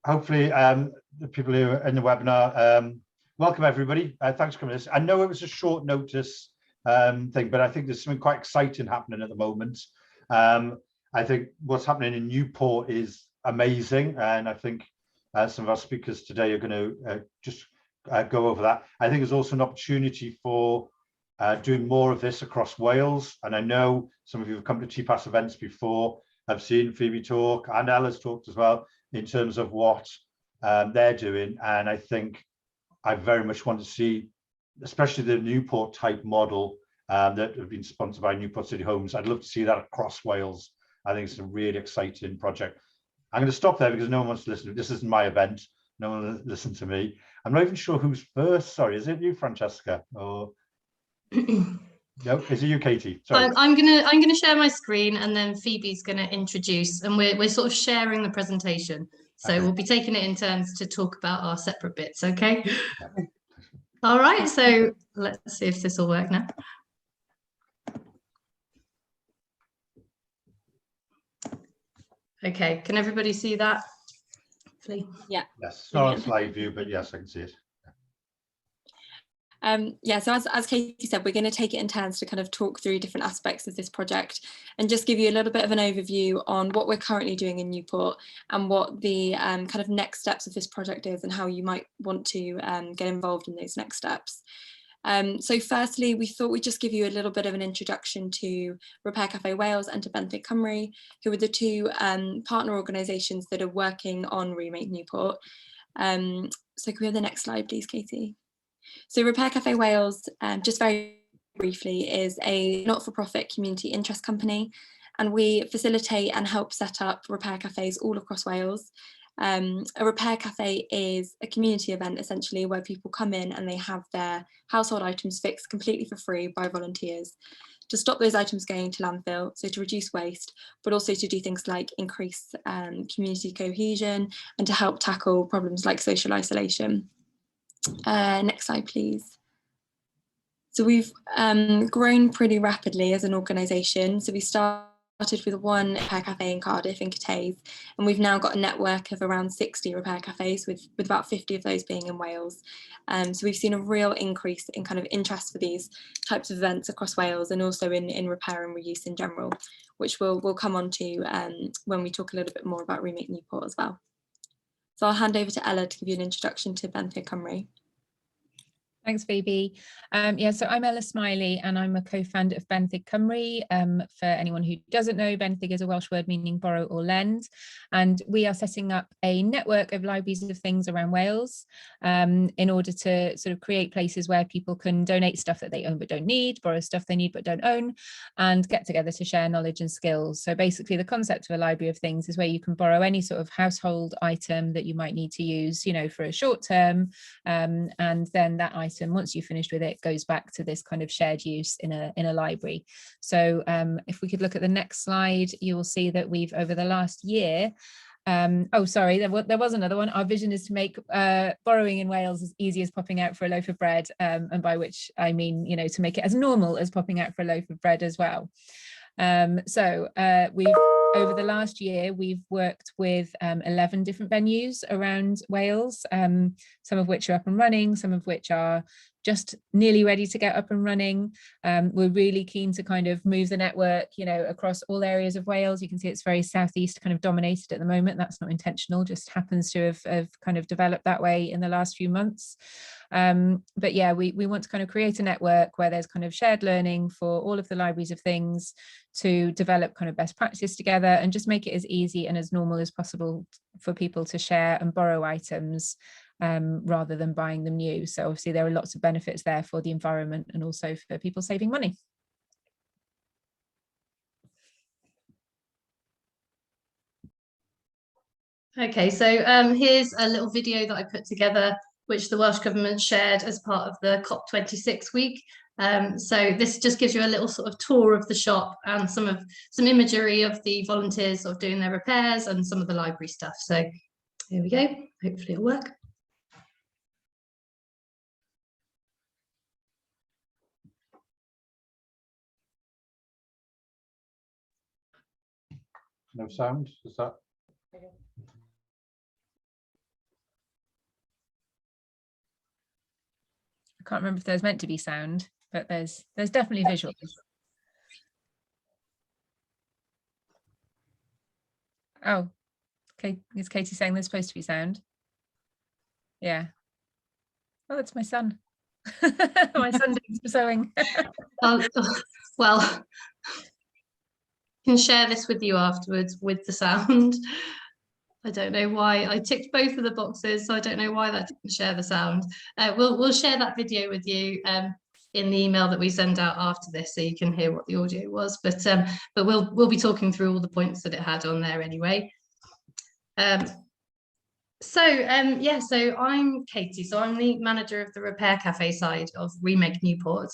hopefully the people who are in the webinar, welcome everybody. Thanks for coming. I know it was a short notice thing, but I think there's something quite exciting happening at the moment. I think what's happening in Newport is amazing, and I think some of our speakers today are going to just go over that. I think there's also an opportunity for doing more of this across Wales, and I know some of you have come to TPAS events before. I've seen Phoebe talk and Ella's talked as well in terms of what they're doing, and I think I very much want to see, especially the Newport type model that have been sponsored by Newport City Homes. I'd love to see that across Wales. I think it's a really exciting project. I'm going to stop there because no one wants to listen. This isn't my event. No one will listen to me. I'm not even sure who's first. Sorry, is it you, Francesca? Or no, is it you, Katie? Sorry. I'm gonna share my screen, and then Phoebe's gonna introduce, and we're sort of sharing the presentation. So okay. We'll be taking it in turns to talk about our separate bits, okay? Yeah. All right, so let's see if this will work now. Okay, can everybody see that? Hopefully. Yeah. Yes, not on slide view, but yes, I can see it. Yeah, so as Katie said, we're going to take it in turns to kind of talk through different aspects of this project and just give you a little bit of an overview on what we're currently doing in Newport and what the kind of next steps of this project is and how you might want to get involved in those next steps. So firstly, we thought we'd just give you a little bit of an introduction to Repair Cafe Wales and to Benthyg Cymru, who are the two partner organisations that are working on Remake Newport. So can we have the next slide, please, Katie? So Repair Cafe Wales, just very briefly, is a not-for-profit community interest company, and we facilitate and help set up repair cafes all across Wales. A repair cafe is a community event essentially where people come in and they have their household items fixed completely for free by volunteers to stop those items going to landfill, so to reduce waste, but also to do things like increase community cohesion and to help tackle problems like social isolation. Next slide, please. So we've grown pretty rapidly as an organisation. So we started with one repair cafe in Cardiff in Cathays, and we've now got a network of around 60 repair cafes with about 50 of those being in Wales. So we've seen a real increase in kind of interest for these types of events across Wales and also in repair and reuse in general, which we'll come on to when we talk a little bit more about Remake Newport as well. So I'll hand over to Ella to give you an introduction to Benthyg Cymru. Thanks, Phoebe. Yeah, so I'm Ella Smiley and I'm a co-founder of Benthyg Cymru. For anyone who doesn't know, Benthyg is a Welsh word meaning borrow or lend. And we are setting up a network of libraries of things around Wales in order to sort of create places where people can donate stuff that they own but don't need, borrow stuff they need but don't own, and get together to share knowledge and skills. So basically the concept of a library of things is where you can borrow any sort of household item that you might need to use, you know, for a short term, and then that item, once you've finished with it, goes back to this kind of shared use in a library. So if we could look at the next slide, you will see that we've over the last year, oh sorry, there was another one. Our vision is to make borrowing in Wales as easy as popping out for a loaf of bread, and by which I mean, you know, to make it as normal as popping out for a loaf of bread as well. We've over the last year, we've worked with 11 different venues around Wales, some of which are up and running, some of which are just nearly ready to get up and running. We're really keen to kind of move the network, you know, across all areas of Wales. You can see it's very southeast kind of dominated at the moment. That's not intentional, just happens to have kind of developed that way in the last few months. But yeah, we want to kind of create a network where there's kind of shared learning for all of the libraries of things to develop kind of best practice together and just make it as easy and as normal as possible for people to share and borrow items rather than buying them new. So obviously there are lots of benefits there for the environment and also for people saving money. Okay, so here's a little video that I put together, which the Welsh Government shared as part of the COP26 week. So this just gives you a little sort of tour of the shop and some imagery of the volunteers sort of doing their repairs and some of the library stuff. So here we go, hopefully it'll work. No sound, is that? I can't remember if there's meant to be sound, but there's definitely visuals. Oh, okay. Is Katie saying there's supposed to be sound? Yeah. Oh, it's my son. My son doing some sewing. Well, I can share this with you afterwards with the sound. I don't know why I ticked both of the boxes, so I don't know why that didn't share the sound. We'll share that video with you in the email that we send out after this, so you can hear what the audio was. But we'll be talking through all the points that it had on there anyway. So I'm Katie. So I'm the manager of the Repair Cafe side of Remake Newport.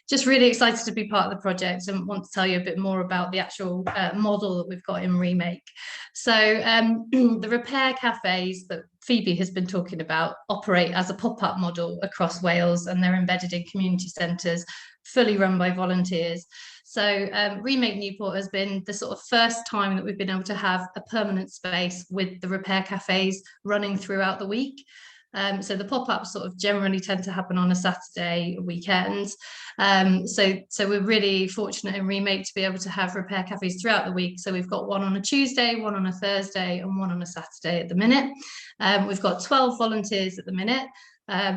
Just really excited to be part of the project and want to tell you a bit more about the actual model that we've got in Remake. So the repair cafes that Phoebe has been talking about operate as a pop-up model across Wales, and they're embedded in community centres, fully run by volunteers. So Remake Newport has been the sort of first time that we've been able to have a permanent space with the repair cafes running throughout the week. So the pop-ups sort of generally tend to happen on a Saturday, weekend. So we're really fortunate in Remake to be able to have repair cafes throughout the week. So we've got one on a Tuesday, one on a Thursday, and one on a Saturday at the minute. We've got 12 volunteers at the minute.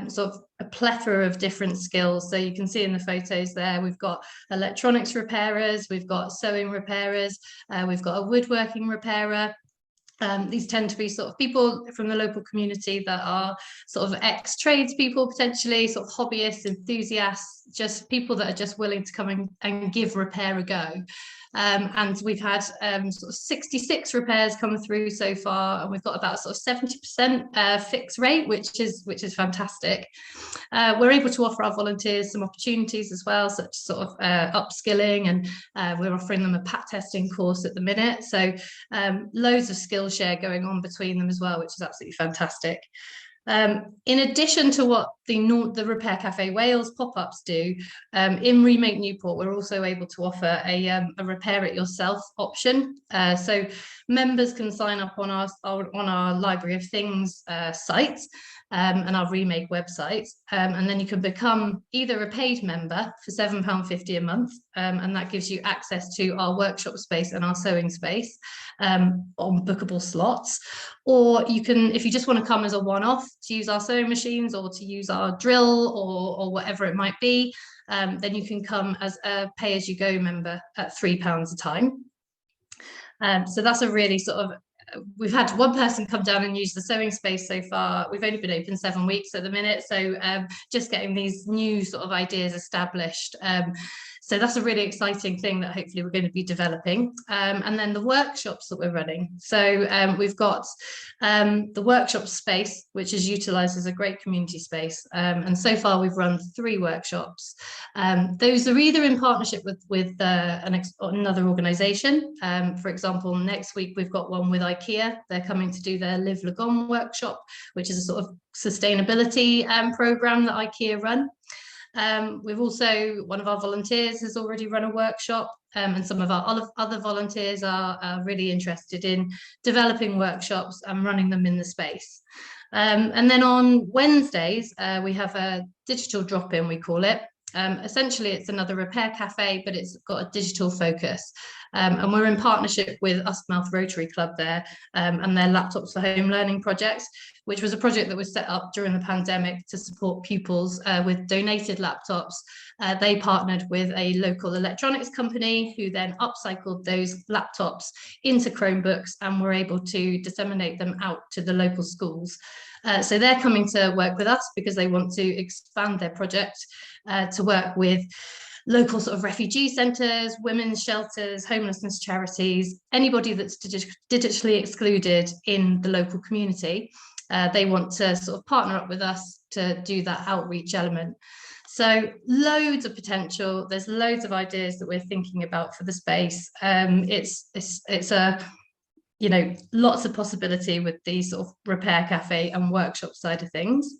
Sort of a plethora of different skills. So you can see in the photos there, we've got electronics repairers, we've got sewing repairers, we've got a woodworking repairer. These tend to be sort of people from the local community that are sort of ex-tradespeople, potentially sort of hobbyists, enthusiasts, just people that are just willing to come and give repair a go. And we've had sort of 66 repairs come through so far, and we've got about sort of 70% fix rate, which is fantastic. We're able to offer our volunteers some opportunities as well, such as sort of upskilling, and we're offering them a pat testing course at the minute. So loads of skill share going on between them as well, which is absolutely fantastic. In addition to what the Repair Cafe Wales pop-ups do, in Remake Newport, we're also able to offer a repair it yourself option. So members can sign up on our Library of Things site and our Remake website, and then you can become either a paid member for £7.50 a month, and that gives you access to our workshop space and our sewing space on bookable slots, or you can, if you just want to come as a one-off to use our sewing machines or to use our drill or whatever it might be, then you can come as a pay-as-you-go member at £3 a time. So that's a really sort of, we've had one person come down and use the sewing space so far. We've only been open 7 weeks at the minute, so just getting these new sort of ideas established. So that's a really exciting thing that hopefully we're going to be developing. And then the workshops that we're running. So we've got the workshop space, which is utilised as a great community space. And so far we've run 3 workshops. Those are either in partnership with another organisation. For example, next week we've got one with IKEA. They're coming to do their Live Lagon workshop, which is a sort of sustainability programme that IKEA run. We've also, one of our volunteers has already run a workshop, and some of our other volunteers are really interested in developing workshops and running them in the space. And then on Wednesdays, we have a digital drop-in, we call it. Essentially, it's another repair cafe, but it's got a digital focus. And we're in partnership with Uskmouth Rotary Club there, and their Laptops for Home Learning project, which was a project that was set up during the pandemic to support pupils with donated laptops. They partnered with a local electronics company who then upcycled those laptops into Chromebooks and were able to disseminate them out to the local schools. So they're coming to work with us because they want to expand their project to work with local sort of refugee centres, women's shelters, homelessness charities, anybody that's digitally excluded in the local community. They want to sort of partner up with us to do that outreach element. So loads of potential. There's loads of ideas that we're thinking about for the space. It's a, you know, lots of possibility with the sort of repair cafe and workshop side of things.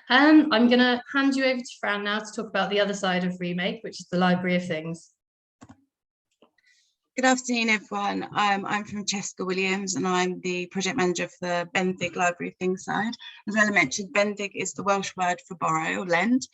I'm going to hand you over to Fran now to talk about the other side of Remake, which is the Library of Things. Good afternoon, everyone. I'm from Cheska Williams, and I'm the project manager for the Benthyg Library of Things side. As Ella mentioned, Benthyg is the Welsh word for borrow or lend.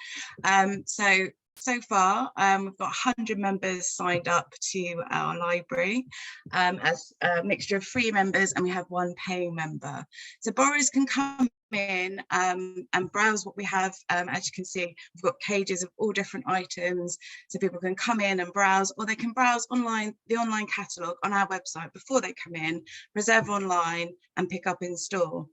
So far, we've got 100 members signed up to our library as a mixture of free members, and we have one paying member. So borrowers can come in and browse what we have. As you can see, we've got cages of all different items, so people can come in and browse, or they can browse online, the online catalogue on our website before they come in, reserve online and pick up in store.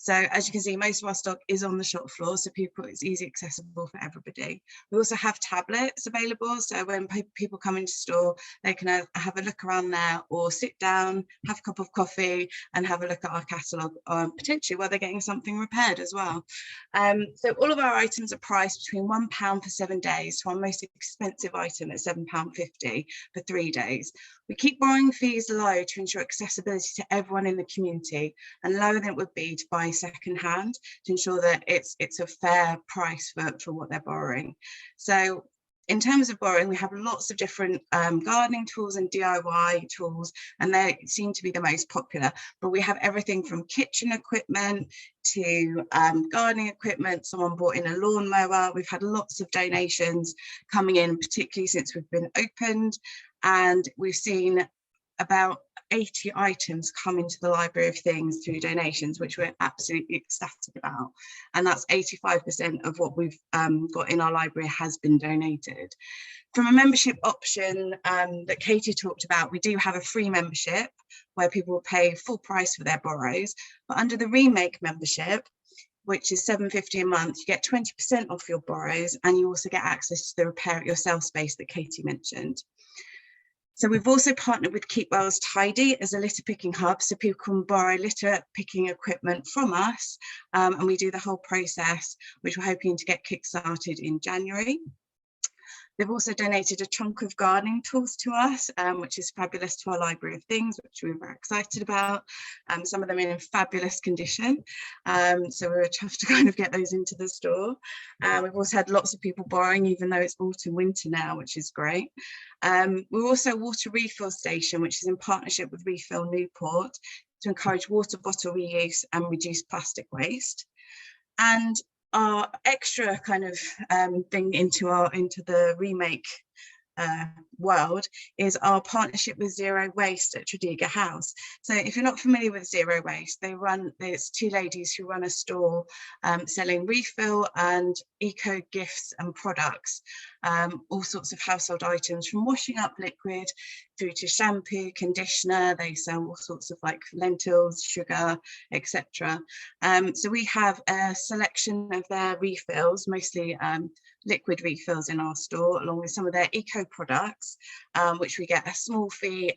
So as you can see, most of our stock is on the shop floor, so it's easy accessible for everybody. We also have tablets available, so when people come into store, they can have a look around there, or sit down, have a cup of coffee and have a look at our catalogue, potentially while they're getting something repaired as well. So all of our items are priced between £1 for 7 days to our most expensive item at £7.50 for 3 days. We keep borrowing fees low to ensure accessibility to everyone in the community, and lower than it would be to buy second hand, to ensure that it's a fair price for what they're borrowing. So in terms of borrowing, we have lots of different gardening tools and DIY tools, and they seem to be the most popular, but we have everything from kitchen equipment to gardening equipment. Someone brought in a lawnmower. We've had lots of donations coming in, particularly since we've been opened, and we've seen about 80 items come into the Library of Things through donations, which we're absolutely ecstatic about. And that's 85% of what we've got in our library has been donated. From a membership option that Katie talked about, we do have a free membership where people will pay full price for their borrows. But under the remake membership, which is £7.50 a month, you get 20% off your borrows, and you also get access to the repair it yourself space that Katie mentioned. So we've also partnered with Keep Wales Tidy as a litter picking hub, so people can borrow litter picking equipment from us, and we do the whole process, which we're hoping to get kick-started in January. They've also donated a trunk of gardening tools to us, which is fabulous, to our Library of Things, which we were very excited about. Some of them in fabulous condition. So we were tough to kind of get those into the store. We've also had lots of people borrowing, even though it's autumn winter now, which is great. We're also a water refill station, which is in partnership with Refill Newport, to encourage water bottle reuse and reduce plastic waste. And our extra kind of thing into the remake world is our partnership with Zero Waste at Tredegar House. So if you're not familiar with Zero Waste, there's two ladies who run a store selling refill and eco gifts and products, all sorts of household items, from washing up liquid through to shampoo, conditioner. They sell all sorts of like lentils, sugar, etc. So we have a selection of their refills, mostly liquid refills, in our store, along with some of their eco products, which we get a small fee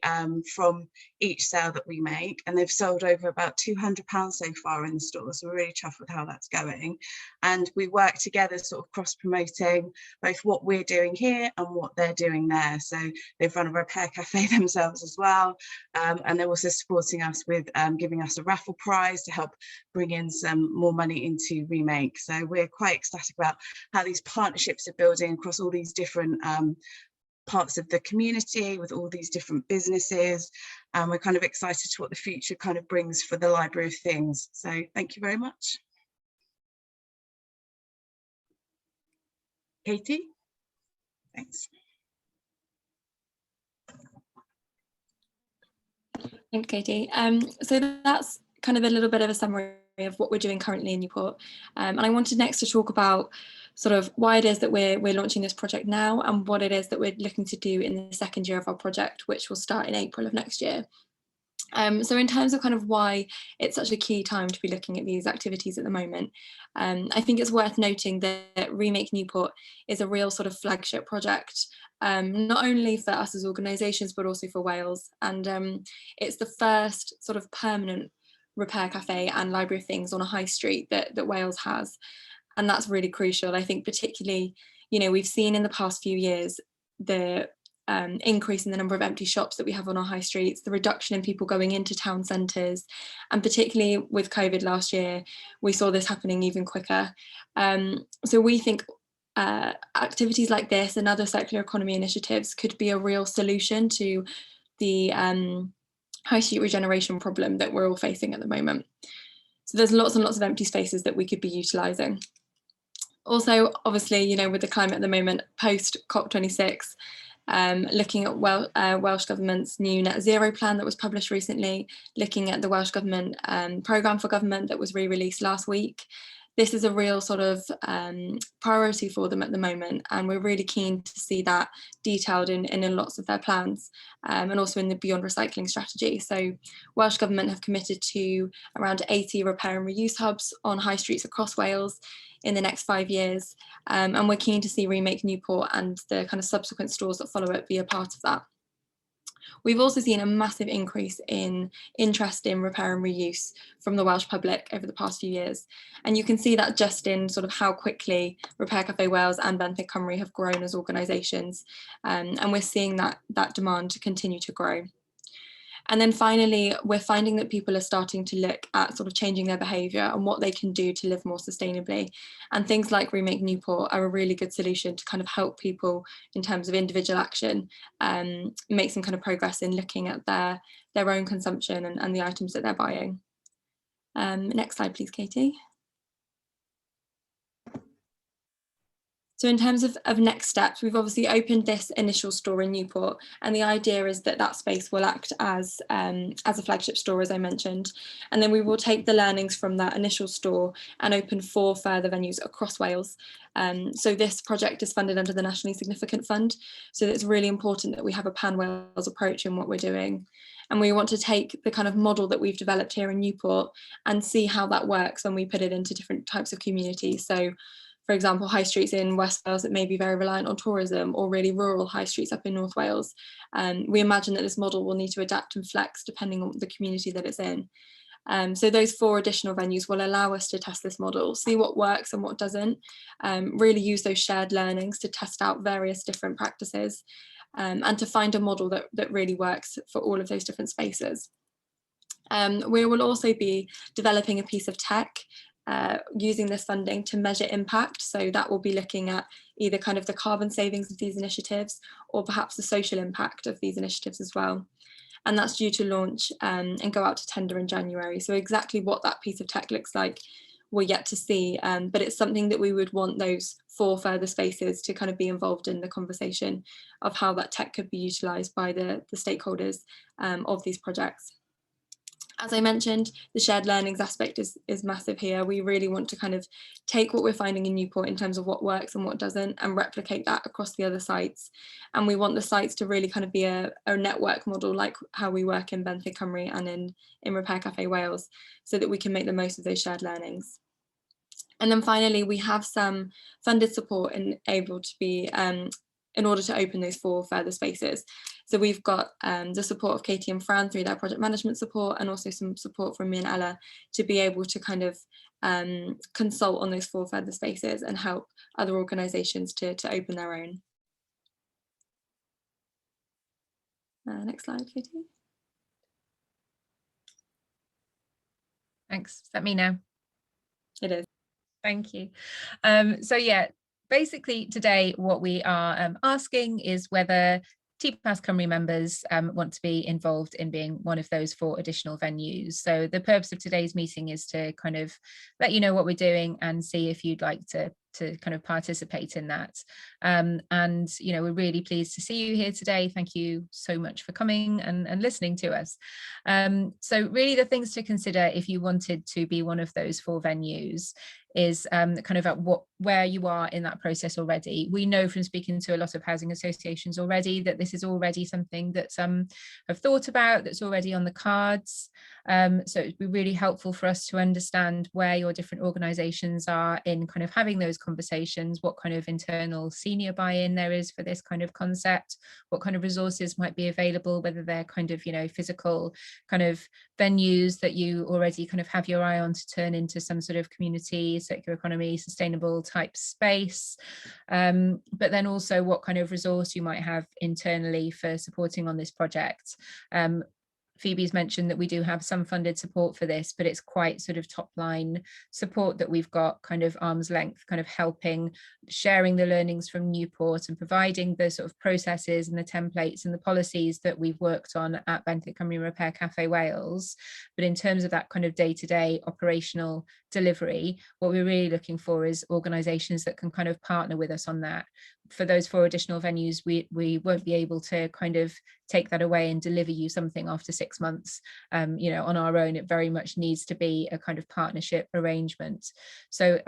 from each sale that we make, and they've sold over about £200 so far in the store, so we're really chuffed with how that's going. And we work together, sort of cross-promoting both what we're doing here and what they're doing there. So they've run a repair cafe themselves as well, and they're also supporting us with giving us a raffle prize to help bring in some more money into remake. So we're quite ecstatic about how these partnerships are building across all these different parts of the community, with all these different businesses, and we're kind of excited to what the future kind of brings for the Library of Things. So thank you very much. Katie? Thanks. Thanks, Katie. So that's kind of a little bit of a summary of what we're doing currently in Newport. And I wanted next to talk about sort of why it is that we're launching this project now, and what it is that we're looking to do in the second year of our project, which will start in April of next year. So in terms of kind of why it's such a key time to be looking at these activities at the moment, I think it's worth noting that Remake Newport is a real sort of flagship project, not only for us as organisations, but also for Wales. And it's the first sort of permanent repair cafe and Library of Things on a high street that Wales has. And that's really crucial. I think particularly, you know, we've seen in the past few years the increase in the number of empty shops that we have on our high streets, the reduction in people going into town centres, and particularly with COVID last year, we saw this happening even quicker. So we think activities like this and other circular economy initiatives could be a real solution to the high street regeneration problem that we're all facing at the moment. So there's lots and lots of empty spaces that we could be utilising. Also, obviously, you know, with the climate at the moment, post COP26, looking at Welsh Government's new net zero plan that was published recently, looking at the Welsh Government programme for government that was re-released last week. This is a real sort of priority for them at the moment, and we're really keen to see that detailed in lots of their plans, and also in the Beyond Recycling strategy. So Welsh Government have committed to around 80 repair and reuse hubs on high streets across Wales in the next 5 years, and we're keen to see Remake Newport and the kind of subsequent stores that follow it be a part of that. We've also seen a massive increase in interest in repair and reuse from the Welsh public over the past few years. And you can see that just in sort of how quickly Repair Cafe Wales and Benthyg Cymru have grown as organisations. And we're seeing that demand to continue to grow. And then finally, we're finding that people are starting to look at sort of changing their behaviour and what they can do to live more sustainably. And things like Remake Newport are a really good solution to kind of help people in terms of individual action, make some kind of progress in looking at their own consumption and the items that they're buying. Next slide, please, Katie. So in terms of next steps, we've obviously opened this initial store in Newport, and the idea is that that space will act as a flagship store, as I mentioned, and then we will take the learnings from that initial store and open 4 further venues across Wales. So this project is funded under the Nationally Significant Fund, so it's really important that we have a pan-Wales approach in what we're doing. And we want to take the kind of model that we've developed here in Newport and see how that works when we put it into different types of communities. So for example, high streets in West Wales that may be very reliant on tourism, or really rural high streets up in North Wales. We imagine that this model will need to adapt and flex depending on the community that it's in. So those 4 additional venues will allow us to test this model, see what works and what doesn't, really use those shared learnings to test out various different practices, and to find a model that really works for all of those different spaces. We will also be developing a piece of tech using this funding to measure impact. So that will be looking at either kind of the carbon savings of these initiatives, or perhaps the social impact of these initiatives as well. And that's due to launch and go out to tender in January. So exactly what that piece of tech looks like, we're yet to see, but it's something that we would want those 4 further spaces to kind of be involved in the conversation of how that tech could be utilised by the stakeholders of these projects. As I mentioned, the shared learnings aspect is massive here. We really want to kind of take what we're finding in Newport in terms of what works and what doesn't, and replicate that across the other sites. And we want the sites to really kind of be a network model, like how we work in Benthyg Cymru and in Repair Cafe Wales, so that we can make the most of those shared learnings. And then finally, we have some funded support and able to be in order to open those 4 further spaces. So we've got the support of Katie and Fran through their project management support, and also some support from me and Ella to be able to kind of consult on those 4 further spaces and help other organisations to open their own. Next slide, Katie. Thanks. Is that me now? It is. Thank you. So yeah, basically today what we are asking is whether TPAS Cymru members want to be involved in being one of those 4 additional venues. So the purpose of today's meeting is to kind of let you know what we're doing and see if you'd like to kind of participate in that. And you know, we're really pleased to see you here today. Thank you so much for coming and listening to us. So really the things to consider if you wanted to be one of those 4 venues is kind of at where you are in that process already. We know from speaking to a lot of housing associations already that this is already something that some have thought about, that's already on the cards. So it'd be really helpful for us to understand where your different organisations are in kind of having those conversations, what kind of internal senior buy-in there is for this kind of concept, what kind of resources might be available, whether they're kind of, you know, physical kind of venues that you already kind of have your eye on to turn into some sort of community, circular economy, sustainable type space, but then also what kind of resource you might have internally for supporting on this project. Phoebe's mentioned that we do have some funded support for this, but it's quite sort of top line support that we've got, kind of arm's length, kind of helping, sharing the learnings from Newport and providing the sort of processes and the templates and the policies that we've worked on at Benthyg Cymru Repair Cafe Wales. But in terms of that kind of day-to-day operational delivery, what we're really looking for is organisations that can kind of partner with us on that. For those 4 additional venues, we won't be able to kind of take that away and deliver you something after 6 months, you know, on our own. It very much needs to be a kind of partnership arrangement. So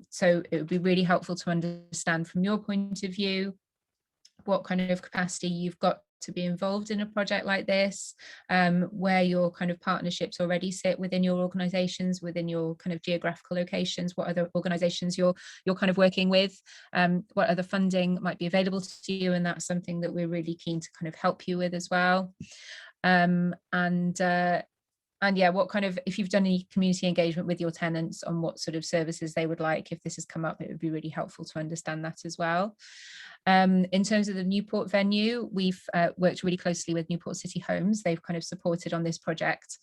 so it would be really helpful to understand from your point of view what kind of capacity you've got to be involved in a project like this, where your kind of partnerships already sit within your organizations, within your kind of geographical locations, what other organizations you're kind of working with, what other funding might be available to you, and that's something that we're really keen to kind of help you with as well. And yeah, what kind of, if you've done any community engagement with your tenants on what sort of services they would like, if this has come up, it would be really helpful to understand that as well. In terms of the Newport venue, we've worked really closely with Newport City Homes. They've kind of supported on this project,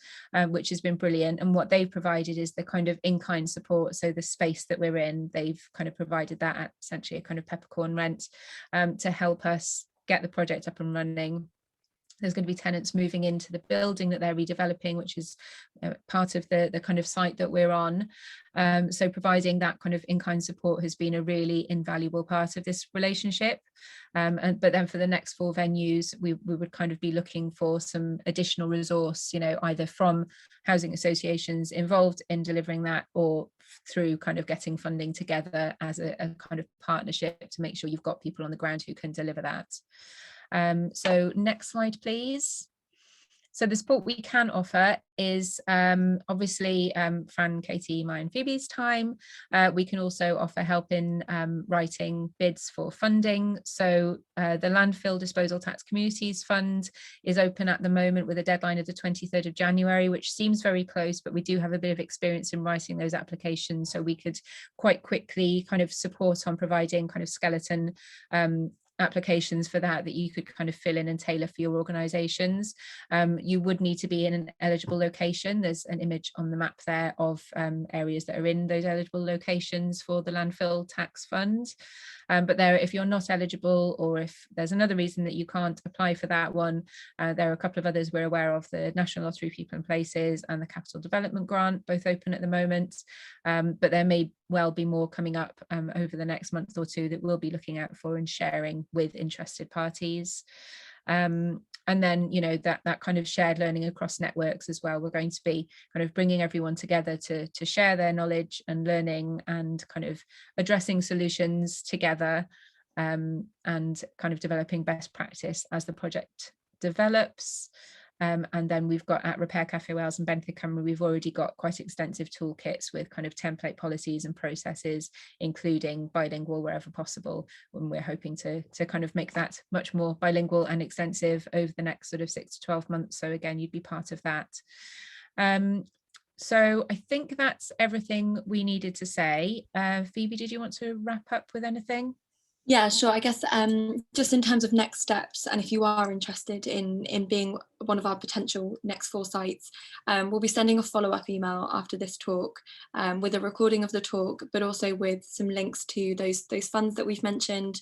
which has been brilliant. And what they've provided is the kind of in-kind support. So the space that we're in, they've kind of provided that at essentially a kind of peppercorn rent to help us get the project up and running. There's going to be tenants moving into the building that they're redeveloping, which is part of the kind of site that we're on. So providing that kind of in-kind support has been a really invaluable part of this relationship. But then for the next 4 venues, we would kind of be looking for some additional resource, you know, either from housing associations involved in delivering that, or through kind of getting funding together as a kind of partnership to make sure you've got people on the ground who can deliver that. So next slide, please. So the support we can offer is obviously Fran, Katie, my and Phoebe's time. We can also offer help in writing bids for funding. So the Landfill Disposal Tax Communities Fund is open at the moment with a deadline of the 23rd of January, which seems very close, but we do have a bit of experience in writing those applications. So we could quite quickly kind of support on providing kind of skeleton applications for that you could kind of fill in and tailor for your organizations. You would need to be in an eligible location. There's an image on the map there of areas that are in those eligible locations for the landfill tax fund. But there, if you're not eligible, or if there's another reason that you can't apply for that one, there are a couple of others we're aware of: the National Lottery People and Places and the Capital Development Grant, both open at the moment. But there may well be more coming up over the next month or 2 that we'll be looking out for and sharing with interested parties. And then, you know, that kind of shared learning across networks as well. We're going to be kind of bringing everyone together to share their knowledge and learning and kind of addressing solutions together, and kind of developing best practice as the project develops. And then we've got at Repair Cafe Wales and Benthyg Cymru, we've already got quite extensive toolkits with kind of template policies and processes, including bilingual wherever possible. And we're hoping to kind of make that much more bilingual and extensive over the next sort of 6 to 12 months. So again, you'd be part of that. So I think that's everything we needed to say. Phoebe, did you want to wrap up with anything? Yeah, sure. I guess just in terms of next steps, and if you are interested in being one of our potential next 4 sites, we'll be sending a follow-up email after this talk with a recording of the talk, but also with some links to those funds that we've mentioned,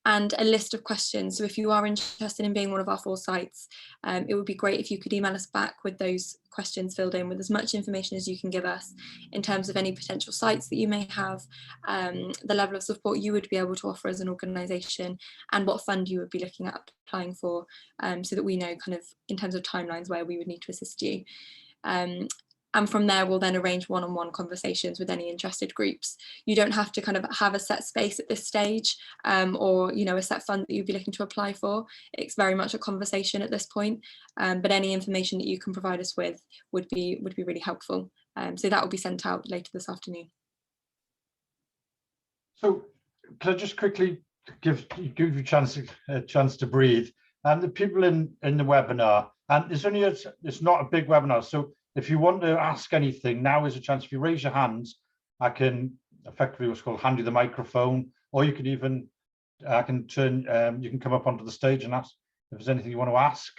and a list of questions. So if you are interested in being one of our 4 sites, it would be great if you could email us back with those questions filled in with as much information as you can give us in terms of any potential sites that you may have, the level of support you would be able to offer as an organisation, and what fund you would be looking at applying for, so that we know kind of in terms of timelines where we would need to assist you. And from there, we'll then arrange one-on-one conversations with any interested groups. You don't have to kind of have a set space at this stage, or, you know, a set fund that you'd be looking to apply for. It's very much a conversation at this point, but any information that you can provide us with would be really helpful. So that will be sent out later this afternoon. So can I just quickly give you a chance to breathe? The people in the webinar, and it's not a big webinar, so if you want to ask anything, now is a chance. If you raise your hands, I can effectively what's called hand you the microphone, or you can even, I can turn, you can come up onto the stage and ask if there's anything you want to ask.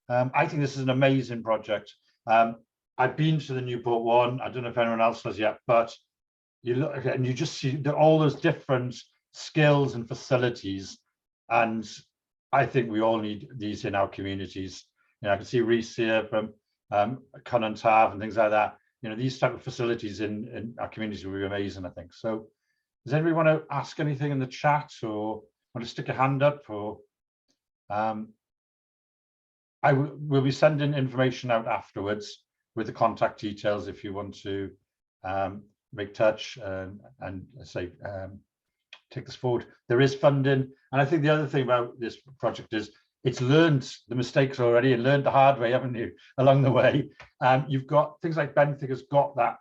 I think this is an amazing project. I've been to the Newport one. I don't know if anyone else has yet, but you look and you just see all those different skills and facilities. And I think we all need these in our communities. You know, I can see Reese here from Cynnon Taf and things like that. You know, these type of facilities in our communities will be amazing, I think. So does anybody want to ask anything in the chat or want to stick a hand up? Or we'll be sending information out afterwards with the contact details if you want to make touch and say take this forward. There is funding, and I think the other thing about this project is it's learned the mistakes already and learned the hard way, haven't you, along the way. You've got things like Benthyg has got that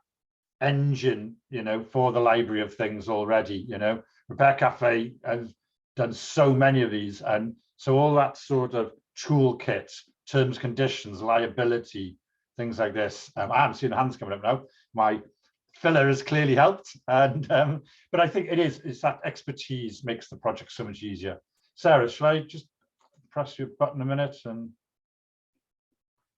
engine, you know, for the library of things already. You know, Repair Cafe has done so many of these, and so all that sort of toolkit, terms, conditions, liability, things like this. I haven't seen the hands coming up now. My filler has clearly helped, and but I think it's that expertise makes the project so much easier. Sarah, shall I just press your button a minute, and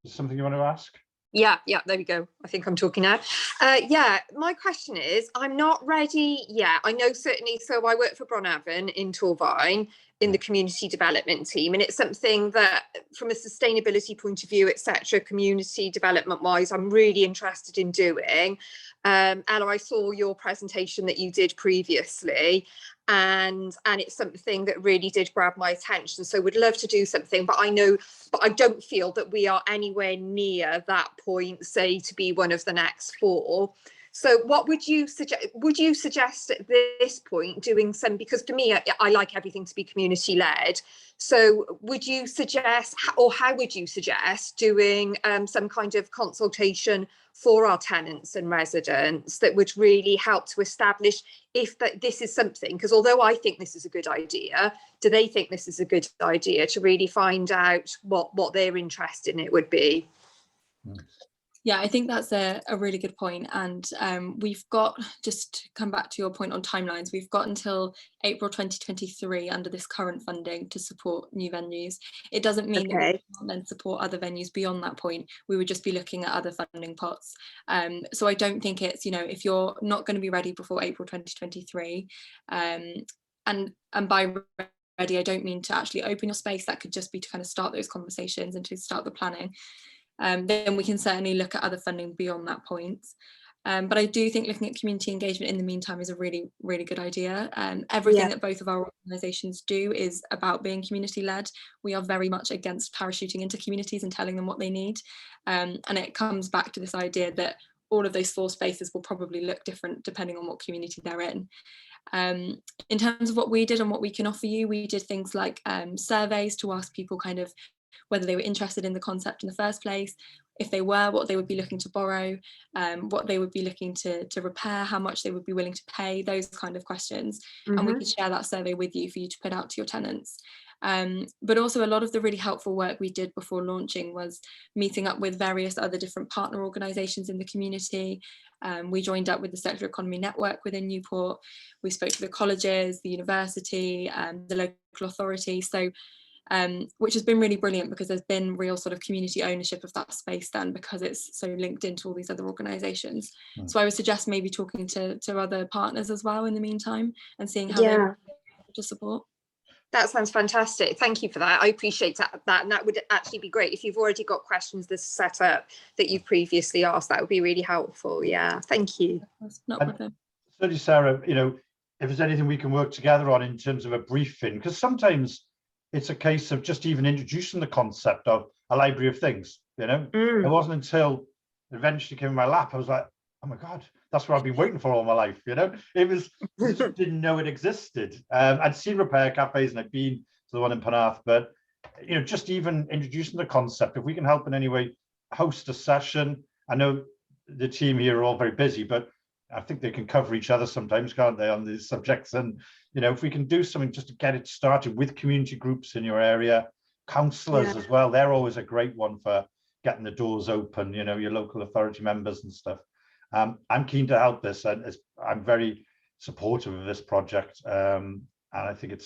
is something you want to ask? Yeah, there we go. I think I'm talking now. Yeah, my question is, I'm not ready yet. I know certainly, so I work for Bronavon in Torfaen in the community development team, and it's something that from a sustainability point of view, etc., community development wise, I'm really interested in doing. Ella, I saw your presentation that you did previously, and it's something that really did grab my attention. So would love to do something, but I don't feel that we are anywhere near that point, say, to be one of the next 4. So what would you suggest? Would you suggest at this point doing some, because for me, I like everything to be community led. So would you suggest, or how would you suggest doing some kind of consultation for our tenants and residents that would really help to establish if this is something, because although I think this is a good idea, do they think this is a good idea, to really find out what their interest in it would be? Yeah, I think that's a really good point. And we've got, just to come back to your point on timelines, we've got until April 2023 under this current funding to support new venues. It doesn't mean that we can't then support other venues beyond that point. We would just be looking at other funding pots. So I don't think it's, you know, if you're not going to be ready before April 2023, and by ready, I don't mean to actually open your space. That could just be to kind of start those conversations and to start the planning. Then we can certainly look at other funding beyond that point. But I do think looking at community engagement in the meantime is a really, really good idea. Everything that both of our organisations do is about being community led. We are very much against parachuting into communities and telling them what they need. And it comes back to this idea that all of those 4 spaces will probably look different depending on what community they're in. In terms of what we did and what we can offer you, we did things like surveys to ask people kind of whether they were interested in the concept in the first place, if they were, what they would be looking to borrow, what they would be looking to repair, how much they would be willing to pay, those kind of questions. And we could share that survey with you for you to put out to your tenants. But also a lot of the really helpful work we did before launching was meeting up with various other different partner organisations in the community. We joined up with the Circular Economy Network within Newport. We spoke to the colleges, the university, the local authority. So which has been really brilliant, because there's been real sort of community ownership of that space then, because it's so linked into all these other organisations. So I would suggest maybe talking to other partners as well in the meantime and seeing how they to support. That sounds fantastic. Thank you for that. I appreciate that. And that would actually be great. If you've already got questions that's set up that you've previously asked, that would be really helpful. Yeah, thank you. Not a problem. Certainly, Sarah, you know, if there's anything we can work together on in terms of a briefing, because sometimes it's a case of just even introducing the concept of a library of things, you know. It wasn't until it eventually came in my lap, I was like, oh my God, that's what I've been waiting for all my life, you know. It was, I just didn't know it existed. I'd seen repair cafes and I'd been to the one in Penarth, but, you know, just even introducing the concept, if we can help in any way, host a session. I know the team here are all very busy, but I think they can cover each other sometimes, can't they, on these subjects? And, you know, if we can do something just to get it started with community groups in your area, councillors as well, they're always a great one for getting the doors open, you know, your local authority members and stuff. I'm keen to help this, and I'm very supportive of this project. And I think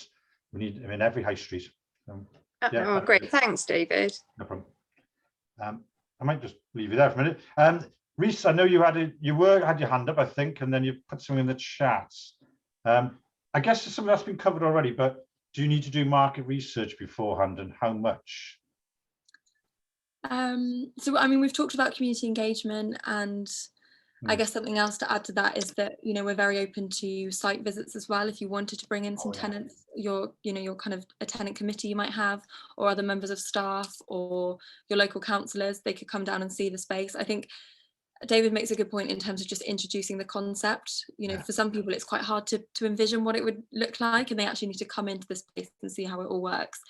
we need, I mean, every high street. Oh, great. Thanks, David. No problem. I might just leave you there for a minute. Reese, I know you had your hand up, I think, and then you put something in the chat. I guess some of that's been covered already, but do you need to do market research beforehand, and how much? So I mean, we've talked about community engagement, and I guess something else to add to that is that, you know, we're very open to site visits as well. If you wanted to bring in some tenants, your kind of a tenant committee you might have, or other members of staff, or your local councillors, they could come down and see the space. I think David makes a good point in terms of just introducing the concept. You know, for some people it's quite hard to envision what it would look like, and they actually need to come into this place and see how it all works.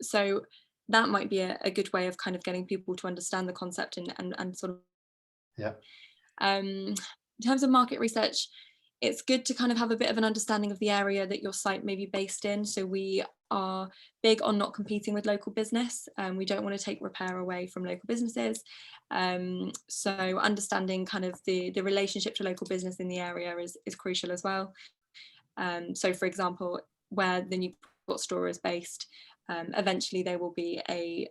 So that might be a good way of kind of getting people to understand the concept and sort of. In terms of market research, it's good to kind of have a bit of an understanding of the area that your site may be based in. So we are big on not competing with local business, and we don't want to take repair away from local businesses. So understanding kind of the relationship to local business in the area is crucial as well. So for example, where the Newport store is based, eventually there will be a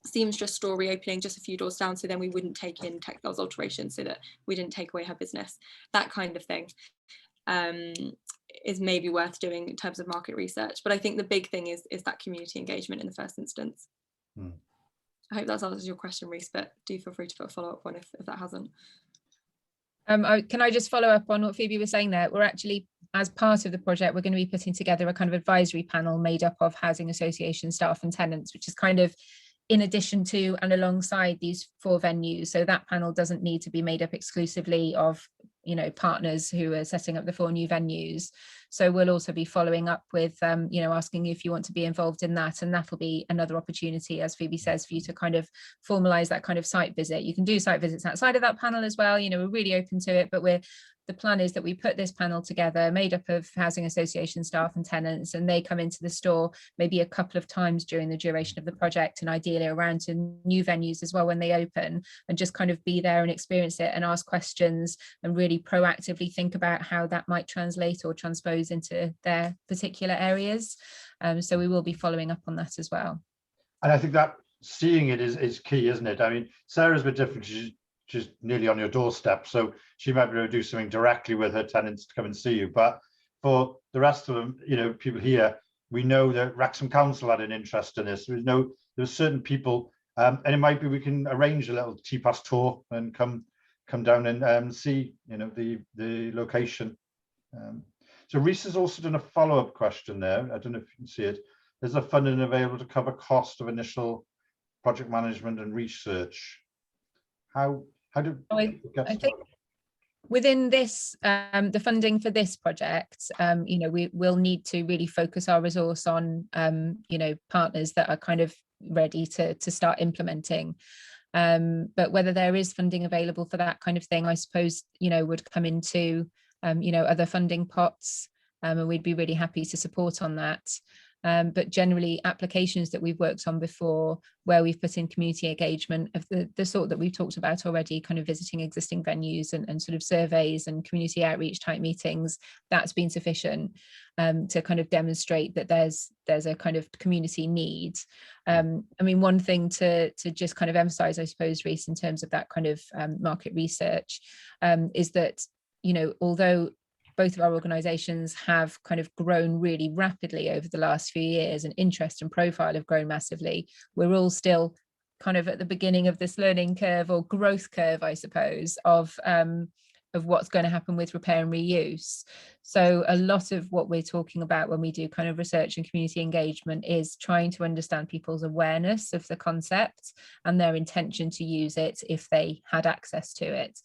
seamstress store reopening just a few doors down, so then we wouldn't take in textiles alteration, so that we didn't take away her business. That kind of thing is maybe worth doing in terms of market research. But I think the big thing is that community engagement in the first instance. I hope that answers your question, Reese, but do feel free to put a follow-up one if that hasn't. Can I just follow up on what Phoebe was saying there? We're actually, as part of the project, we're going to be putting together a kind of advisory panel made up of housing association staff and tenants, which is kind of in addition to and alongside these 4 venues. So that panel doesn't need to be made up exclusively of, you know, partners who are setting up the 4 new venues. So we'll also be following up with, you know, asking if you want to be involved in that. And that'll be another opportunity, as Phoebe says, for you to kind of formalise that kind of site visit. You can do site visits outside of that panel as well. You know, we're really open to it, but the plan is that we put this panel together made up of housing association staff and tenants, and they come into the store maybe a couple of times during the duration of the project, and ideally around to new venues as well when they open, and just kind of be there and experience it and ask questions and really proactively think about how that might translate or transpose into their particular areas. So we will be following up on that as well. And I think that seeing it is key, isn't it? I mean, Sarah's a bit different. She's nearly on your doorstep, so she might be able to do something directly with her tenants to come and see you. But for the rest of them, you know, people here, we know that Wrexham Council had an interest in this. We know there's certain people, and it might be we can arrange a little TPAS tour and come down and see, you know, the location. So Reese has also done a follow-up question there. I don't know if you can see it. Is there funding available to cover cost of initial project management and research? How do I think within this, the funding for this project, you know, we will need to really focus our resource on, you know, partners that are kind of ready to start implementing. But whether there is funding available for that kind of thing, I suppose, you know, would come into, you know, other funding pots, and we'd be really happy to support on that. But generally applications that we've worked on before, where we've put in community engagement of the sort that we've talked about already, kind of visiting existing venues and sort of surveys and community outreach type meetings, that's been sufficient to kind of demonstrate that there's a kind of community need. I mean, one thing to just kind of emphasize, I suppose, Reese, in terms of that kind of market research, is that, you know, although both of our organisations have kind of grown really rapidly over the last few years, and interest and profile have grown massively, we're all still kind of at the beginning of this learning curve or growth curve, I suppose, of what's going to happen with repair and reuse. So a lot of what we're talking about when we do kind of research and community engagement is trying to understand people's awareness of the concept and their intention to use it if they had access to it.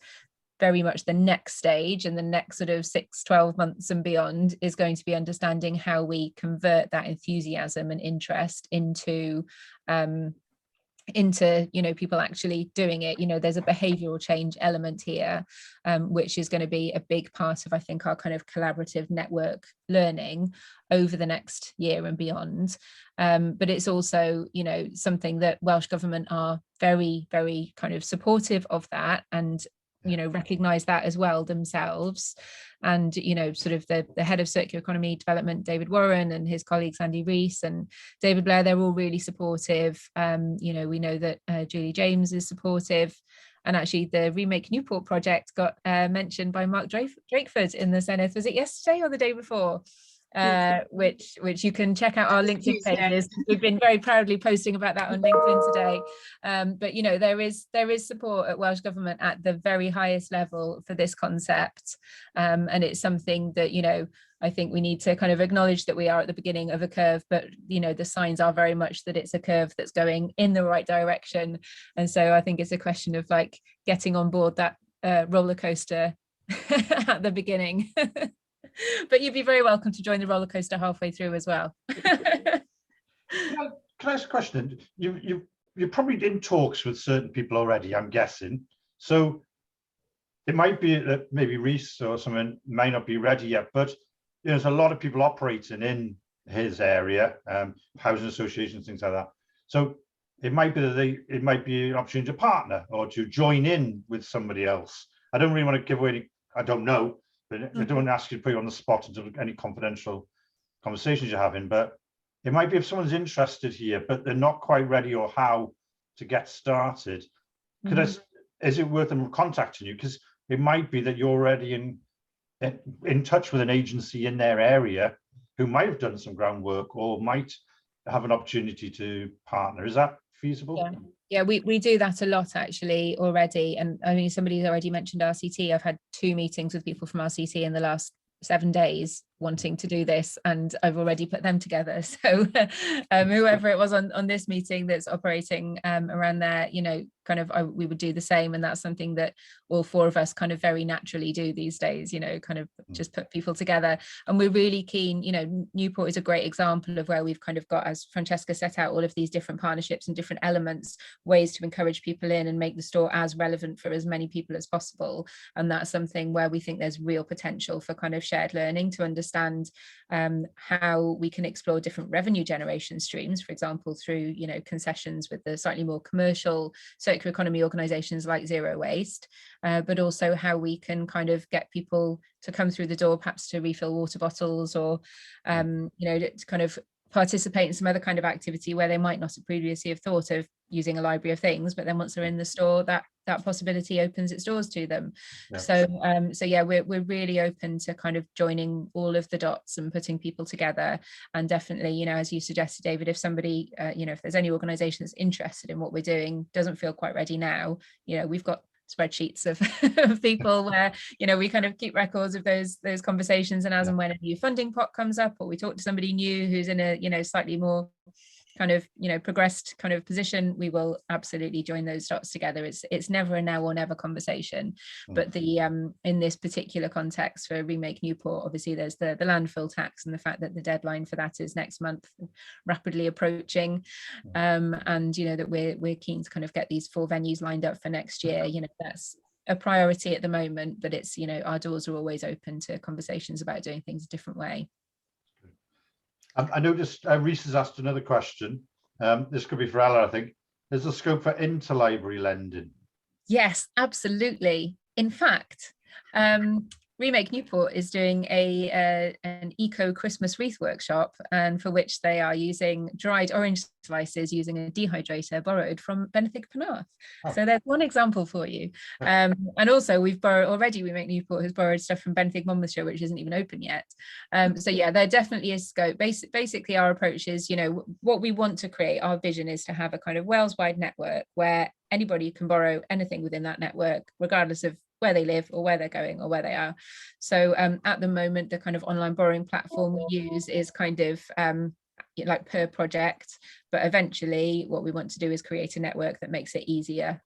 Very much the next stage, and the next sort of 6-12 months and beyond, is going to be understanding how we convert that enthusiasm and interest into you know, people actually doing it. You know, there's a behavioural change element here, which is going to be a big part of, I think, our kind of collaborative network learning over the next year and beyond. But it's also, you know, something that Welsh Government are very, very kind of supportive of that, and recognize that as well themselves. And sort of the head of circular economy development, David Warren, and his colleagues Andy Rees and David Blair, they're all really supportive. We know that Julie James is supportive, and actually the Remake Newport project got mentioned by Mark Drakeford in the Senate. Was it yesterday or the day before? Which you can check out our LinkedIn pages. We've been very proudly posting about that on LinkedIn today. But there is support at Welsh Government at the very highest level for this concept, and it's something that I think we need to kind of acknowledge that we are at the beginning of a curve, but the signs are very much that it's a curve that's going in the right direction. And so I think it's a question of like getting on board that roller coaster at the beginning. But you'd be very welcome to join the roller coaster halfway through as well. Can I ask a question? You're probably in talks with certain people already, I'm guessing. So it might be that maybe Rees or someone may not be ready yet, but there's a lot of people operating in his area, housing associations, things like that. So it might be that it might be an opportunity to partner or to join in with somebody else. I don't really want to give away I don't know. But I don't want to ask you to put you on the spot into any confidential conversations you're having, but it might be if someone's interested here, but they're not quite ready or how to get started. Is it worth them contacting you? Because it might be that you're already in touch with an agency in their area who might have done some groundwork or might have an opportunity to partner. Is that feasible? Yeah, we do that a lot actually already. And I mean, somebody's already mentioned RCT. I've had 2 meetings with people from RCT in the last 7 days wanting to do this, and I've already put them together. So whoever it was on this meeting that's operating around there, we would do the same. And that's something that all 4 of us kind of very naturally do these days, kind of just put people together. And we're really keen, Newport is a great example of where we've kind of got, as Francesca set out, all of these different partnerships and different elements, ways to encourage people in and make the store as relevant for as many people as possible. And that's something where we think there's real potential for kind of shared learning to understand how we can explore different revenue generation streams, for example, through concessions with the slightly more commercial circular economy organizations like Zero Waste, but also how we can kind of get people to come through the door, perhaps to refill water bottles or to kind of participate in some other kind of activity where they might not have previously have thought of using a library of things, but then once they're in the store, that possibility opens its doors to them. Yeah. So yeah, we're really open to kind of joining all of the dots and putting people together. And definitely, as you suggested, David, if somebody, if there's any organisation that's interested in what we're doing, doesn't feel quite ready now, we've got spreadsheets of people where we kind of keep records of those conversations, and as and when a new funding pot comes up, or we talk to somebody new who's in a slightly more kind of progressed kind of position, we will absolutely join those dots together. It's never a now or never conversation. But the in this particular context for Remake Newport, obviously there's the landfill tax and the fact that the deadline for that is next month, rapidly approaching, and that we're keen to kind of get these 4 venues lined up for next year. That's a priority at the moment, but it's our doors are always open to conversations about doing things a different way. I noticed Rees has asked another question. This could be for Ella, I think. There's a scope for interlibrary lending. Yes, absolutely. In fact, Remake Newport is doing an eco Christmas wreath workshop, and for which they are using dried orange slices using a dehydrator borrowed from Benthyg Penarth. Oh. So there's one example for you. And also we've borrowed already. Remake Newport has borrowed stuff from Benthyg Monmouthshire, which isn't even open yet. So yeah, there definitely is scope. Basically, our approach is, what we want to create. Our vision is to have a kind of Wales-wide network where anybody can borrow anything within that network, regardless of where they live or where they're going or where they are. So at the moment, the kind of online borrowing platform we use is kind of like per project, but eventually what we want to do is create a network that makes it easier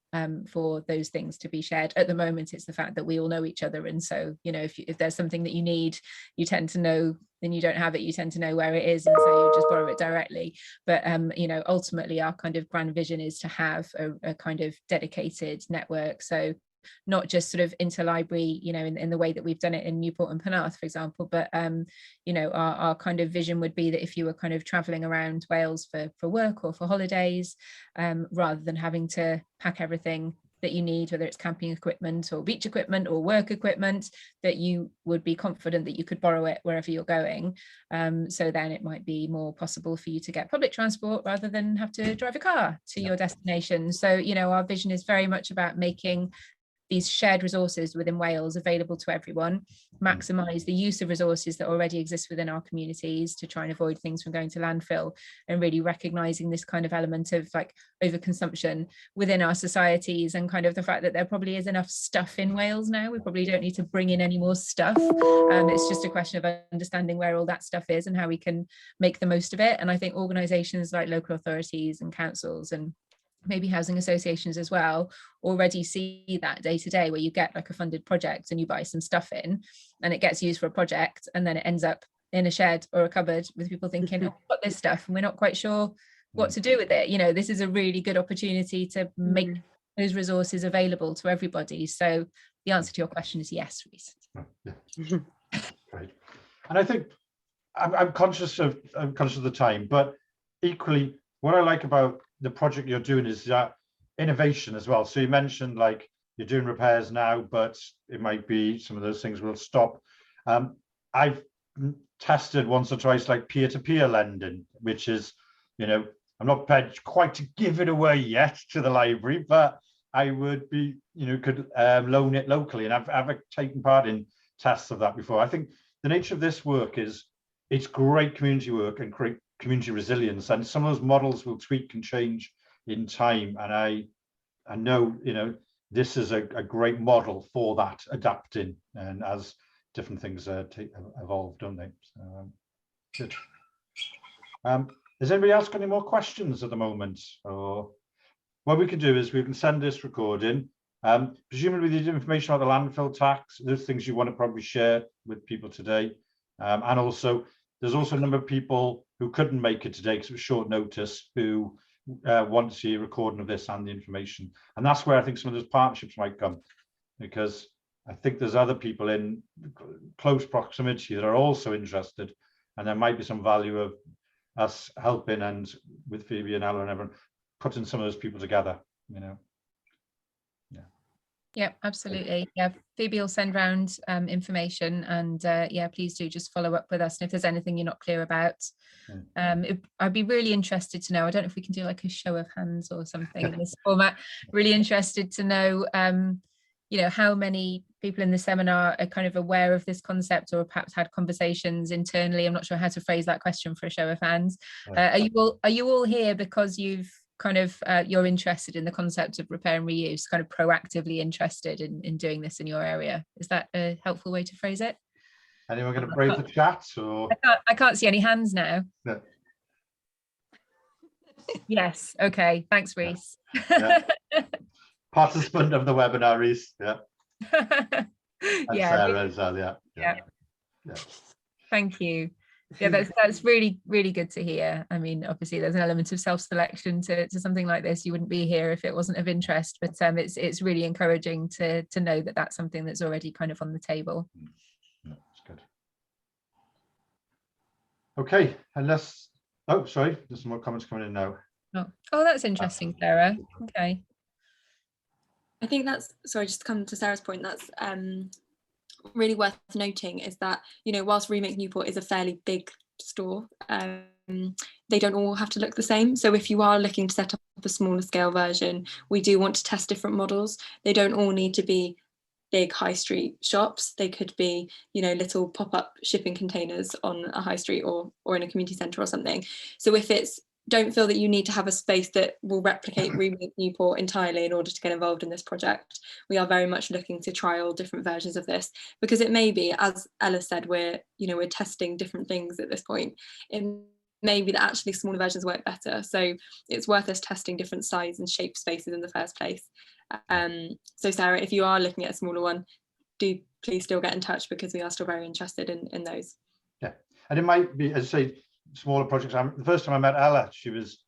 for those things to be shared. At the moment, it's the fact that we all know each other, and so if there's something that you need, you tend to know, then you don't have it, you tend to know where it is, and so you just borrow it directly. But ultimately our kind of grand vision is to have a kind of dedicated network, so not just sort of interlibrary, in the way that we've done it in Newport and Penarth, for example, but our kind of vision would be that if you were kind of traveling around Wales for work or for holidays, rather than having to pack everything that you need, whether it's camping equipment or beach equipment or work equipment, that you would be confident that you could borrow it wherever you're going. So then it might be more possible for you to get public transport rather than have to drive a car to your destination. So, you know, our vision is very much about making these shared resources within Wales available to everyone, maximise the use of resources that already exist within our communities to try and avoid things from going to landfill, and really recognising this kind of element of like overconsumption within our societies, and kind of the fact that there probably is enough stuff in Wales now. We probably don't need to bring in any more stuff. It's just a question of understanding where all that stuff is and how we can make the most of it. And I think organisations like local authorities and councils and maybe housing associations as well already see that day to day, where you get like a funded project and you buy some stuff in and it gets used for a project, and then it ends up in a shed or a cupboard with people thinking, oh, we've got this stuff and we're not quite sure what to do with it. You know, this is a really good opportunity to make those resources available to everybody. So the answer to your question is yes, Rhys. Great. And I think I'm conscious of the time, but equally what I like about the project you're doing is that innovation as well. So you mentioned like you're doing repairs now, but it might be some of those things will stop. I've tested once or twice like peer-to-peer lending, which is, you know, I'm not prepared quite to give it away yet to the library, but I would be, you know, could loan it locally, and I've taken part in tests of that before. I think the nature of this work is it's great community work and great community resilience, and some of those models will tweak and change in time, and I know, you know, this is a great model for that adapting, and as different things evolve, don't they? So, good. Has anybody else got any more questions at the moment? Or what we can do is we can send this recording, presumably the information about the landfill tax, those things you want to probably share with people today, and also there's also a number of people who couldn't make it today because it was short notice, who want to see a recording of this and the information. And that's where I think some of those partnerships might come, because I think there's other people in close proximity that are also interested, and there might be some value of us helping, and with Phoebe and Ella and everyone, putting some of those people together, you know. Yeah, absolutely. Yeah, Phoebe will send round information, and yeah, please do just follow up with us. And if there's anything you're not clear about, I'd be really interested to know. I don't know if we can do like a show of hands or something in this format. Really interested to know, you know, how many people in the seminar are kind of aware of this concept, or perhaps had conversations internally. I'm not sure how to phrase that question for a show of hands. Are you all here because you've kind of you're interested in the concept of repair and reuse, kind of proactively interested in doing this in your area? Is that a helpful way to phrase it? Anyone going to brave the chat? Or I can't see any hands now. No. Yes. Okay. Thanks, Rhys. Yeah. Participant of the webinar, Rhys. Yeah. And Yeah. Sarah as well. Yeah. Thank you. Yeah, that's really, really good to hear. I mean, obviously there's an element of self-selection to something like this. You wouldn't be here if it wasn't of interest, but it's really encouraging to know that that's something that's already kind of on the table. That's good. Okay, unless, oh, sorry, there's some more comments coming in now. Oh, that's interesting, Sarah. Okay. I think that's, sorry, just to come to Sarah's point, that's really worth noting is that, you know, whilst Remake Newport is a fairly big store, they don't all have to look the same. So if you are looking to set up a smaller scale version, we do want to test different models. They don't all need to be big high street shops. They could be, you know, little pop-up shipping containers on a high street or in a community centre or something. So if it's, don't feel that you need to have a space that will replicate Remake Newport entirely in order to get involved in this project. We are very much looking to trial different versions of this, because it may be, as Ella said, we're testing different things at this point. It may be that actually smaller versions work better. So it's worth us testing different size and shape spaces in the first place. So Sarah, if you are looking at a smaller one, do please still get in touch, because we are still very interested in those. Yeah, and it might be, as I say, smaller projects. The first time I met Ella, she was,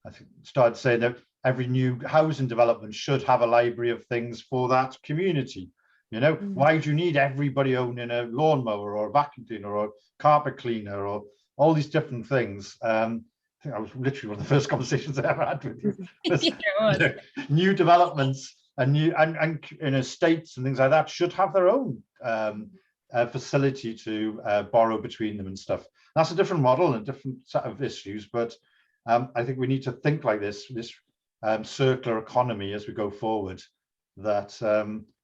I think, started saying that every new housing development should have a library of things for that community. You know, why do you need everybody owning a lawnmower or a vacuum cleaner or a carpet cleaner or all these different things? I think that was literally one of the first conversations I ever had with you. New developments and estates and things like that should have their own facility to borrow between them and stuff. That's a different model and a different set of issues, but I think we need to think like this circular economy as we go forward, that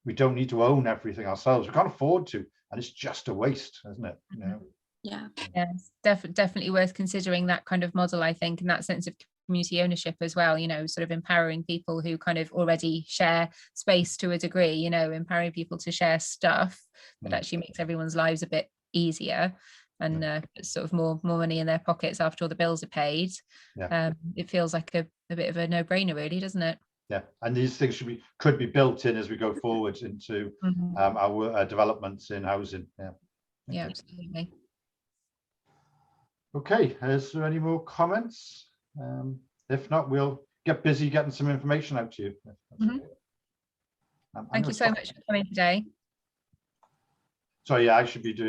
we don't need to own everything ourselves. We can't afford to, and it's just a waste, isn't it? You know? Yeah. Yes, definitely worth considering that kind of model, I think, and that sense of community ownership as well, you know, sort of empowering people who kind of already share space to a degree, you know, empowering people to share stuff that actually makes everyone's lives a bit easier, and sort of more money in their pockets after all the bills are paid. It feels like a bit of a no-brainer, really, doesn't it? Yeah, and these things could be built in as we go forward into our developments in housing. Yeah, absolutely. Okay, is there any more comments? If not, we'll get busy getting some information out to you. Thank you so much for coming today. So yeah, I should be doing